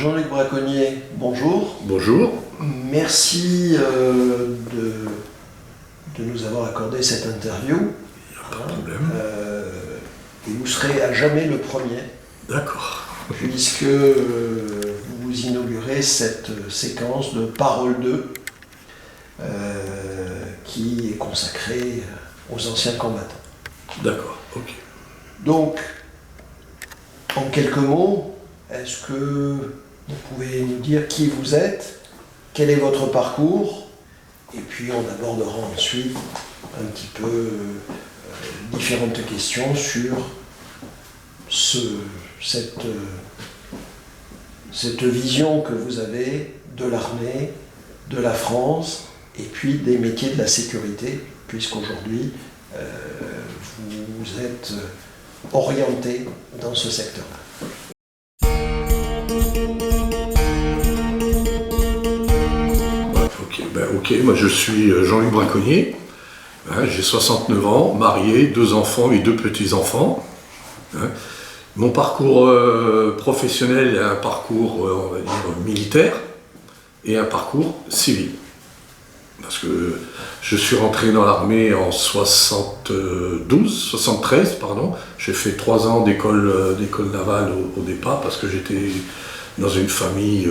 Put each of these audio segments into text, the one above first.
Jean-Luc Braconnier, bonjour. Bonjour. Merci de nous avoir accordé cette interview. Il n'y a pas de problème. Et vous serez à jamais le premier. D'accord. Puisque vous inaugurez cette séquence de Parole 2 qui est consacrée aux anciens combattants. D'accord, ok. Donc, en quelques mots, est-ce que vous pouvez nous dire qui vous êtes, quel est votre parcours, et puis on abordera ensuite un petit peu différentes questions sur cette vision que vous avez de l'armée, de la France, et puis des métiers de la sécurité, puisqu'aujourd'hui vous êtes orienté dans ce secteur-là. Ok, moi je suis Jean-Luc Braconnier, j'ai 69 ans, marié, 2 enfants et 2 petits-enfants. Mon parcours professionnel est un parcours, on va dire, militaire et un parcours civil. Parce que je suis rentré dans l'armée en 73, pardon. J'ai fait 3 ans d'école navale au départ parce que j'étais dans une famille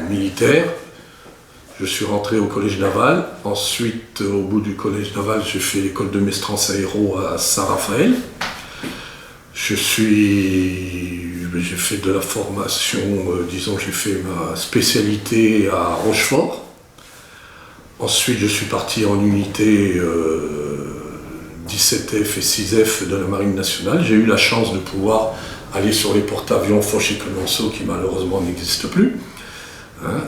militaire. Je suis rentré au collège naval. Ensuite, au bout du collège naval, j'ai fait l'école de Mestrance Aéro à Saint-Raphaël. J'ai fait de la formation, j'ai fait ma spécialité à Rochefort. Ensuite, je suis parti en unité 17F et 6F de la Marine nationale. J'ai eu la chance de pouvoir aller sur les porte-avions Foch et Clemenceau qui malheureusement n'existent plus.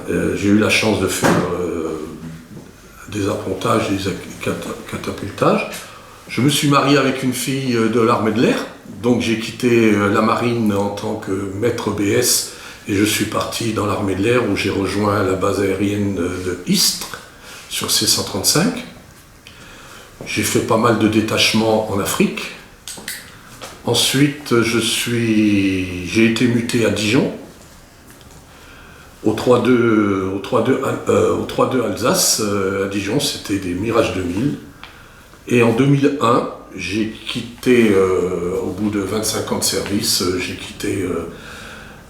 J'ai eu la chance de faire des appontages, des catapultages. Je me suis marié avec une fille de l'armée de l'air, donc j'ai quitté la marine en tant que maître BS et je suis parti dans l'armée de l'air où j'ai rejoint la base aérienne de Istres sur C-135. J'ai fait pas mal de détachements en Afrique. Ensuite, j'ai été muté à Dijon, au 3-2 Alsace. À Dijon, c'était des Mirage 2000. Et en 2001, j'ai quitté, au bout de 25 ans de service, j'ai quitté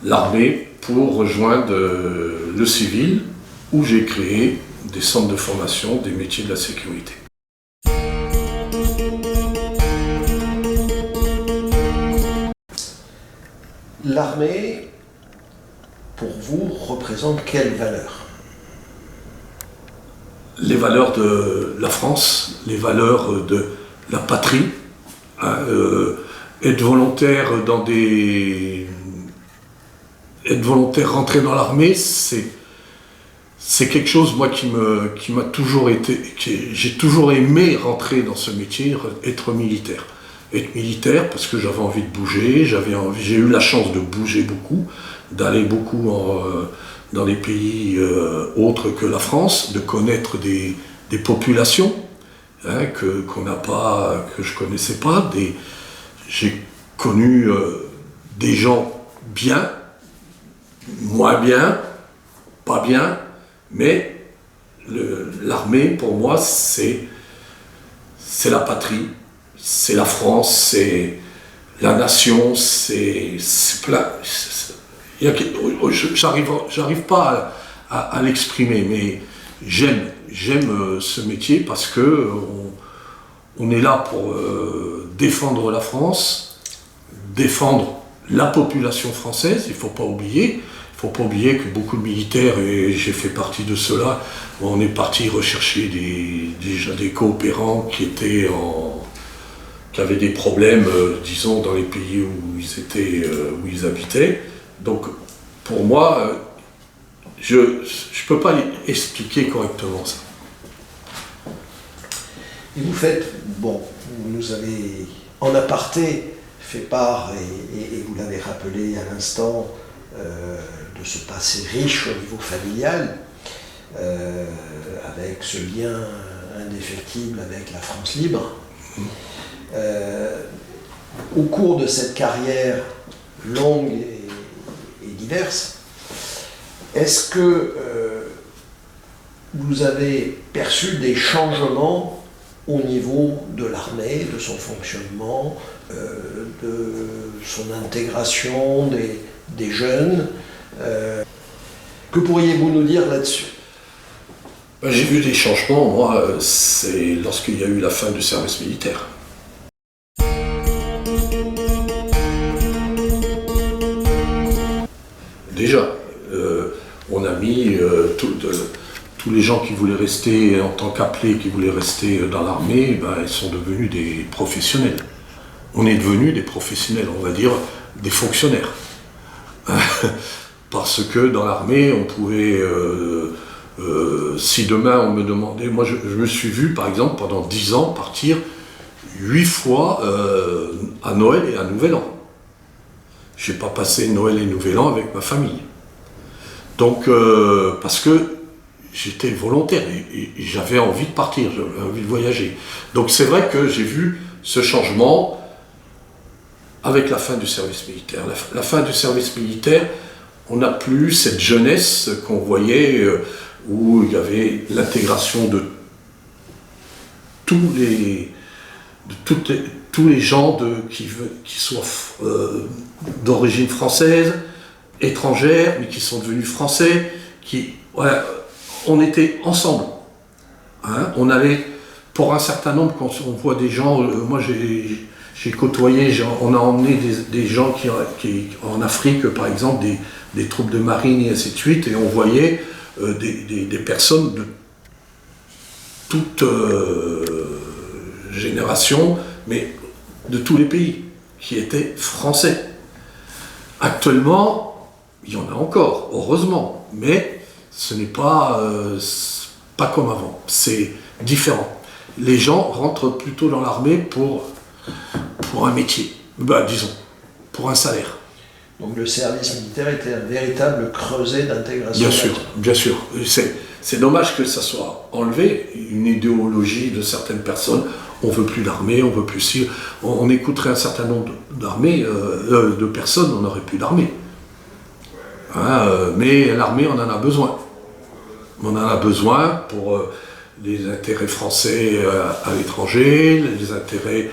l'armée pour rejoindre le civil, où j'ai créé des centres de formation des métiers de la sécurité. L'armée, pour vous, représente quelles valeurs? Les valeurs de la France, les valeurs de la patrie, être volontaire rentrer dans l'armée, c'est quelque chose, moi, qui m'a toujours j'ai toujours aimé rentrer dans ce métier, être militaire. Être militaire parce que j'avais envie de bouger, j'ai eu la chance de bouger beaucoup, d'aller beaucoup dans les pays autres que la France, de connaître des populations que je connaissais pas. J'ai connu des gens bien, moins bien, pas bien, mais l'armée pour moi c'est la patrie, c'est la France, c'est la nation, c'est plein. J'arrive pas à l'exprimer, mais j'aime ce métier parce que on est là pour défendre la France, défendre la population française. Il faut pas oublier que beaucoup de militaires, et j'ai fait partie de ceux-là, on est parti rechercher des coopérants qui avaient des problèmes, disons, dans les pays où ils habitaient. Donc, pour moi, je ne peux pas expliquer correctement ça. Et vous faites, vous nous avez en aparté fait part, et vous l'avez rappelé à l'instant, de ce passé riche au niveau familial, avec ce lien indéfectible avec la France libre. Au cours de cette carrière longue et diverse, Est-ce que vous avez perçu des changements au niveau de l'armée, de son fonctionnement, de son intégration des jeunes? Que pourriez-vous nous dire là-dessus? J'ai vu des changements, moi, c'est lorsqu'il y a eu la fin du service militaire. Déjà, on a mis tous les gens qui voulaient rester en tant qu'appelés, qui voulaient rester dans l'armée, ils sont devenus des professionnels. On est devenus des professionnels, on va dire des fonctionnaires. Parce que dans l'armée, on pouvait, si demain on me demandait, moi je me suis vu par exemple pendant 10 ans partir 8 fois à Noël et à Nouvel An. Je n'ai pas passé Noël et Nouvel An avec ma famille. Donc, parce que j'étais volontaire et j'avais envie de partir, j'avais envie de voyager. Donc c'est vrai que j'ai vu ce changement avec la fin du service militaire. La fin du service militaire, on n'a plus cette jeunesse qu'on voyait où il y avait l'intégration de tous les gens qui soient d'origine française, étrangère, mais qui sont devenus français, on était ensemble. Hein, on allait, pour un certain nombre, quand on voit des gens, moi j'ai côtoyé, on a emmené des gens qui en Afrique, par exemple, des troupes de marine et ainsi de suite, et on voyait des personnes de toute génération, mais de tous les pays, qui étaient français. Actuellement, il y en a encore, heureusement, mais ce n'est pas comme avant, c'est différent. Les gens rentrent plutôt dans l'armée pour un métier, disons, pour un salaire. Donc le service militaire était un véritable creuset d'intégration. Bien sûr, bien sûr. C'est dommage que ça soit enlevé, une idéologie de certaines personnes. On ne veut plus d'armée, on veut plus si. On écouterait un certain nombre de personnes, on n'aurait plus d'armée. Hein, mais l'armée, on en a besoin. On en a besoin pour les intérêts français à l'étranger, les intérêts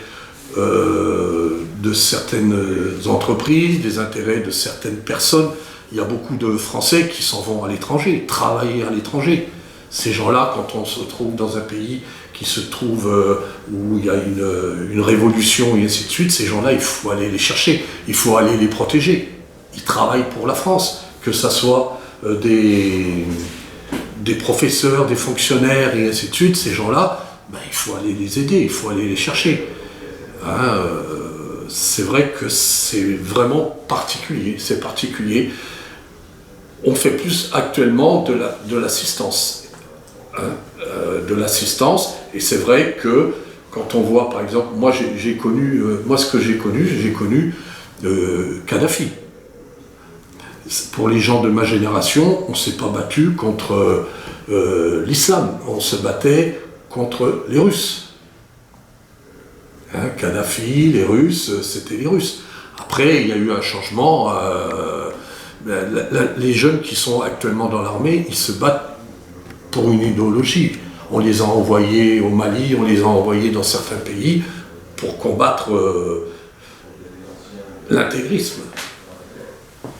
de certaines entreprises, des intérêts de certaines personnes. Il y a beaucoup de Français qui s'en vont à l'étranger, travailler à l'étranger. Ces gens-là, quand on se trouve dans un pays qui se trouve où il y a une révolution et ainsi de suite, ces gens-là, il faut aller les chercher, il faut aller les protéger. Ils travaillent pour la France, que ce soit des professeurs, des fonctionnaires et ainsi de suite. Ces gens-là, il faut aller les aider, il faut aller les chercher. Hein, c'est vrai que c'est vraiment particulier, c'est particulier. On fait plus actuellement de l'assistance. Hein, de l'assistance, et c'est vrai que quand on voit par exemple, moi j'ai connu Kadhafi. Pour les gens de ma génération, on ne s'est pas battu contre l'islam, on se battait contre les Russes. Hein, Kadhafi, les Russes, c'était les Russes. Après, il y a eu un changement. Les jeunes qui sont actuellement dans l'armée, ils se battent pour une idéologie. On les a envoyés au Mali, on les a envoyés dans certains pays pour combattre l'intégrisme.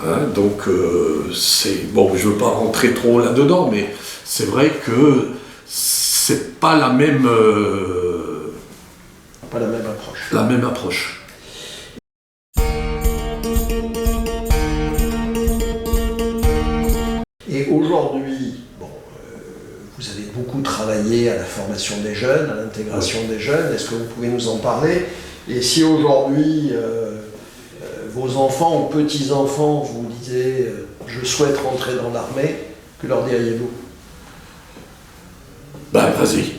Hein, donc, bon, je ne veux pas rentrer trop là-dedans, mais c'est vrai que c'est pas la même... pas la même approche. La même approche. Et aujourd'hui, vous avez beaucoup travaillé à la formation des jeunes, à l'intégration des jeunes. Est-ce que vous pouvez nous en parler? Et si aujourd'hui, vos enfants ou petits-enfants vous disaient je souhaite rentrer dans l'armée, que leur diriez-vous? Vas-y.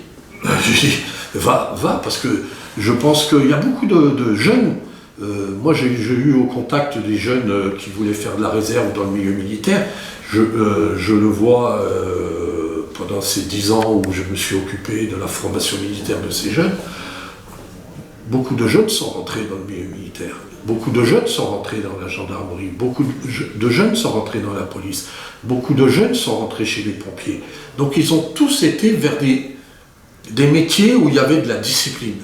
Va, parce que je pense qu'il y a beaucoup de jeunes. Moi, j'ai eu au contact des jeunes qui voulaient faire de la réserve dans le milieu militaire. Je le vois pendant ces 10 ans où je me suis occupé de la formation militaire de ces jeunes. Beaucoup de jeunes sont rentrés dans le milieu militaire. Beaucoup de jeunes sont rentrés dans la gendarmerie, beaucoup de jeunes sont rentrés dans la police, beaucoup de jeunes sont rentrés chez les pompiers. Donc ils ont tous été vers des métiers où il y avait de la discipline.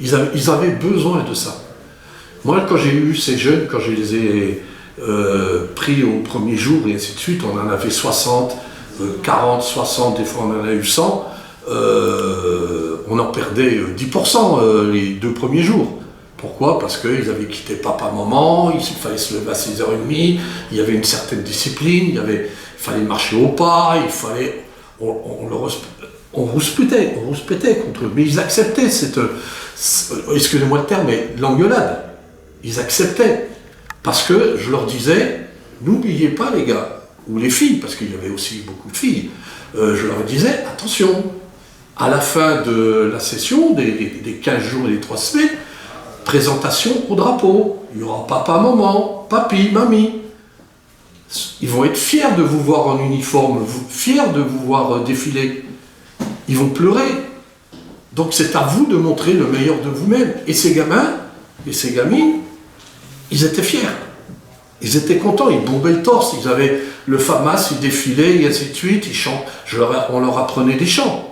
Ils avaient besoin de ça. Moi, quand j'ai eu ces jeunes, quand je les ai pris au premier jour et ainsi de suite, on en avait 60, 40, 60, des fois on en a eu 100, on en perdait 10% les 2 premiers jours. Pourquoi? Parce qu'ils avaient quitté papa-maman, il fallait se lever à 6h30, il y avait une certaine discipline, il fallait marcher au pas, on rouspétait contre eux. Mais ils acceptaient excusez-moi le terme, mais l'engueulade. Ils acceptaient. Parce que je leur disais, n'oubliez pas les gars, ou les filles, parce qu'il y avait aussi beaucoup de filles, je leur disais, attention, à la fin de la session, des 15 jours et des 3 semaines, présentation au drapeau. Il y aura papa, maman, papi, mamie. Ils vont être fiers de vous voir en uniforme, fiers de vous voir défiler. Ils vont pleurer. Donc c'est à vous de montrer le meilleur de vous-même. Et ces gamins, et ces gamines, ils étaient fiers. Ils étaient contents, ils bombaient le torse, ils avaient le FAMAS, ils défilaient, et ainsi de suite, ils chantent. On leur apprenait des chants.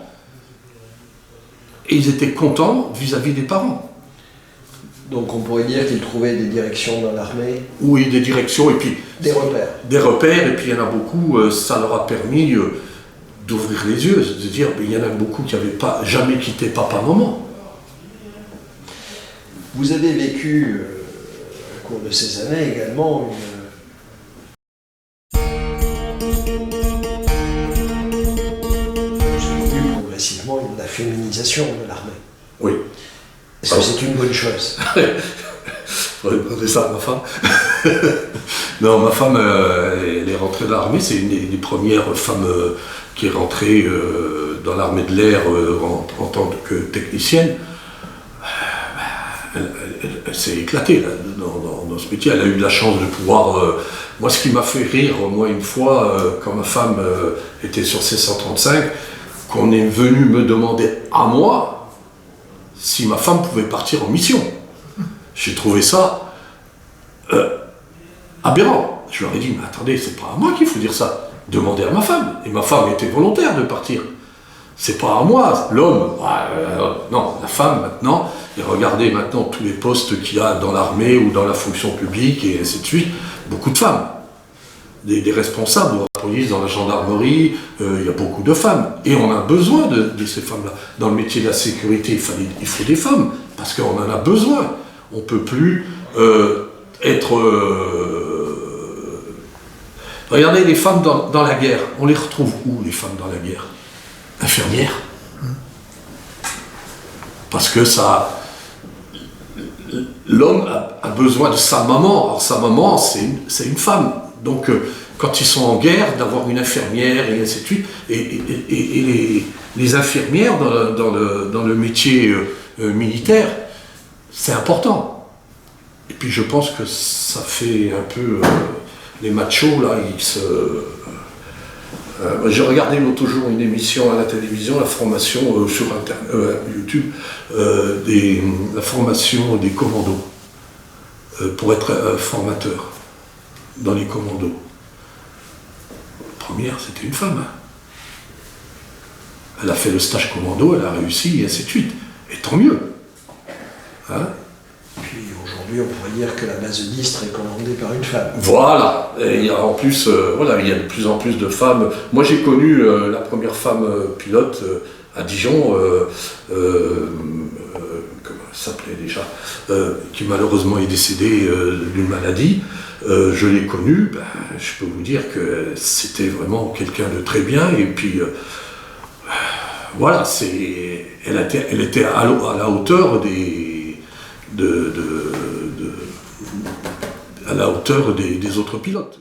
Et ils étaient contents vis-à-vis des parents. Donc on pourrait dire qu'ils trouvaient des directions dans l'armée. Oui, des directions, et puis... Des repères. Des repères, et puis il y en a beaucoup, ça leur a permis d'ouvrir les yeux, de dire, mais il y en a beaucoup qui n'avaient jamais quitté papa-maman. Vous avez vécu, au cours de ces années également, progressivement la féminisation de l'armée. Oui. Est-ce que c'est une bonne chose? Il faudrait demander ça à ma femme. Non, ma femme, elle est rentrée dans l'armée, c'est une des premières femmes qui est rentrée dans l'armée de l'air en tant que technicienne. Elle s'est éclatée là, dans ce métier, elle a eu de la chance de pouvoir... moi, ce qui m'a fait rire, moi, une fois, quand ma femme était sur C-135, qu'on est venu me demander à moi si ma femme pouvait partir en mission. J'ai trouvé ça aberrant. Je leur ai dit, mais attendez, c'est pas à moi qu'il faut dire ça. Demandez à ma femme. Et ma femme était volontaire de partir. C'est pas à moi, l'homme. Non, la femme maintenant. Et regardez maintenant tous les postes qu'il y a dans l'armée ou dans la fonction publique et ainsi de suite. Beaucoup de femmes. Des responsables de la police, dans la gendarmerie, il y a beaucoup de femmes. Et on a besoin de ces femmes-là. Dans le métier de la sécurité, il faut des femmes, parce qu'on en a besoin. On ne peut plus être... Regardez les femmes dans la guerre. On les retrouve où, les femmes dans la guerre? Infirmières. Parce que ça... L'homme a besoin de sa maman. Alors sa maman, c'est une femme. Donc, quand ils sont en guerre, d'avoir une infirmière et ainsi de suite, et les infirmières dans le métier militaire, c'est important. Et puis je pense que ça fait un peu les machos là, j'ai regardé l'autre jour une émission à la télévision, la formation sur YouTube, la formation des commandos, pour être formateur dans les commandos. La première, c'était une femme. Elle a fait le stage commando, elle a réussi, et ainsi de suite. Et tant mieux. Hein? Puis aujourd'hui, on pourrait dire que la base de Distre est commandée par une femme. Voilà. Et il y a en plus, il y a de plus en plus de femmes. Moi, j'ai connu la première femme pilote à Dijon, comment elle s'appelait déjà, qui malheureusement est décédée d'une maladie. Je l'ai connue, je peux vous dire que c'était vraiment quelqu'un de très bien. Et puis, voilà, elle était à la hauteur à la hauteur des autres pilotes.